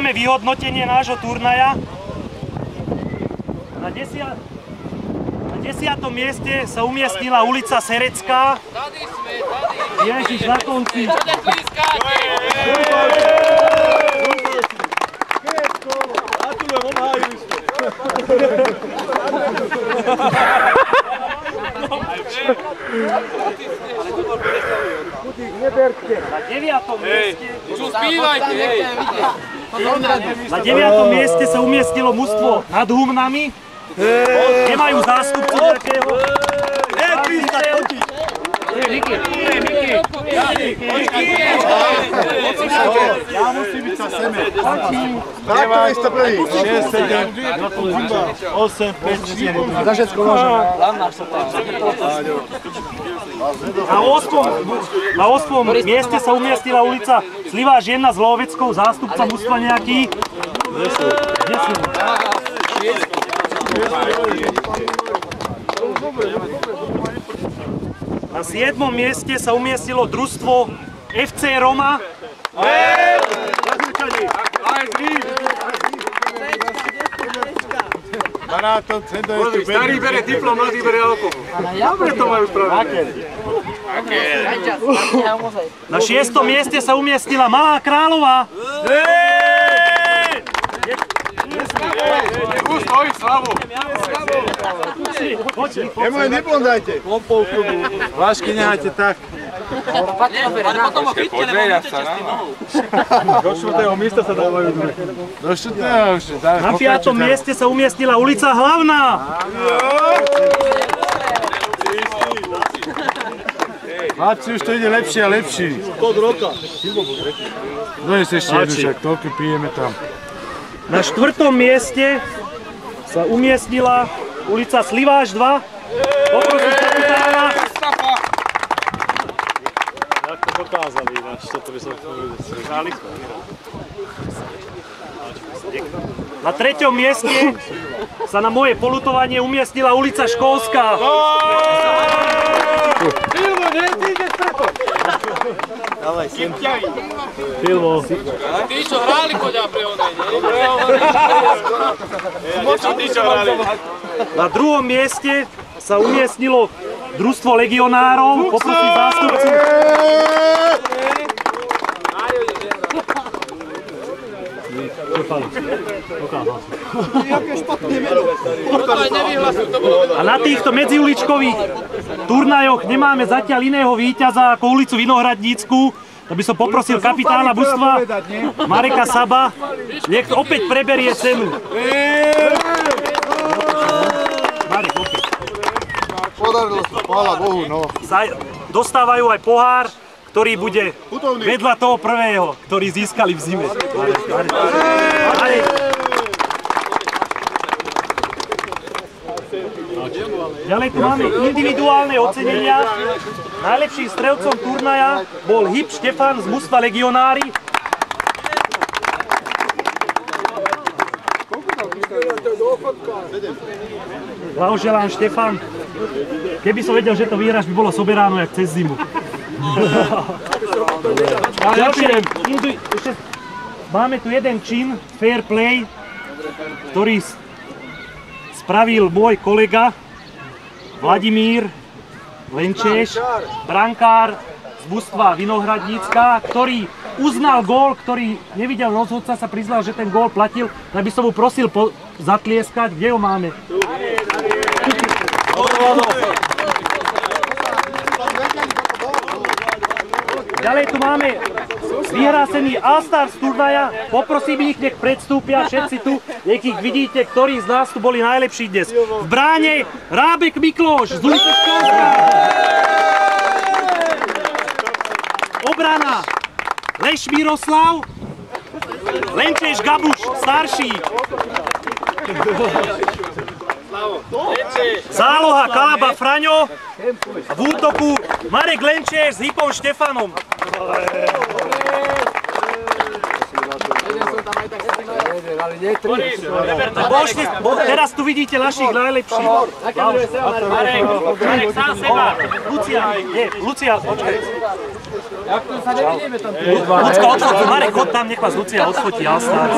máme vyhodnotenie nášho turnaja. Na 10. mieste sa umiestnila ulica Serecká. Ježiš, na konci. Na 9. mieste sa umiestnilo mužstvo nad Humnami. Nemajú zástupcu nejakého. Ja musím byť sa seme. Tak to je 101. 6, 7, 8, 5, 6. Za všetko môžem. Na 8. mieste sa umiestnila ulica Sliváš 1 z Loveckou, zástupca mužstva nejaký. Na 7. mieste sa umiestnilo družstvo FC Roma. Starý bere diplom, mladý bere alkohol. Dobre to majú spravené. Na 6. mieste sa umiestnila Malá Kráľová. Tu stojí Slavo. Moje diplom dajte. Klompov klubu. Vášky nehajte tak. Ale potom ho chyťte, lebo môžete s tým nohou. Do 4. miesta sa dávajú. Do 4. už. Na 5. mieste sa umiestnila ulica Hlavná. Chlapci, už to ide lepšie a lepší. Kod roka. Dones ešte jednu, však toľko pijeme tam. Na 4. mieste sa umiestnila ulica Sliváš 2. Poprosím kapitána. Jak to dokázali, čo to by som chcel vedieť. Na 3. mieste sa na moje polutovanie umiestnila ulica Školská. Filmo, nie, ty ideš preto. Dávaj, sem. Filmo. Tí, čo hráli koďa pre onej, nie? Tí, čo hrali. Na 2. mieste sa umiestnilo družstvo legionárov. Poprosím zástupcu. A na týchto medziuličkových turnajoch nemáme zatiaľ iného víťaza ako ulicu Vinohradnícku. To by som poprosil kapitána mužstva Mareka Saba, nech opäť preberie cenu. Marek, opäť. Podarilo sa, chvála Bohu, no. Dostávajú aj pohár, ktorý bude vedľa toho prvého, ktorý získali v zime. Marek. Ďalej tu máme individuálne ocenenia. Najlepším strelcom turnaja bol Hyb Štefan z mužstva Legionári. Blahoželám, Štefan. Keby som vedel, že to vyhráš, by bolo soberáno jak cez zimu. Máme tu jeden čin, fair play, ktorý spravil môj kolega Vladimír Lenčeš, brankár z mužstva Vinohradnícka, ktorý uznal gól, ktorý nevidel rozhodca, sa priznal, že ten gól platil, tak by som mu prosil zatlieskať. Kde ho máme? Ďalej tu máme vyhrásený All-Stars turnaja. Poprosím ich, nech predstúpia všetci tu, nech ich vidíte, ktorí z nás tu boli najlepší dnes. V bráne Rábek Mikloš z ulice Školská. Obrana Leš Miroslav, Lenčeš Gabuš starší. Záloha Kalaba Fraňo a v útoku Marek Lenčeš s Hybom Štefanom. Teraz tu vidíte našich najlepších. Marek, sám seba. Lucia, počkaj. Lucka, odchod, Marek, chod tam, nech vás Lucia odfotí, All Stars.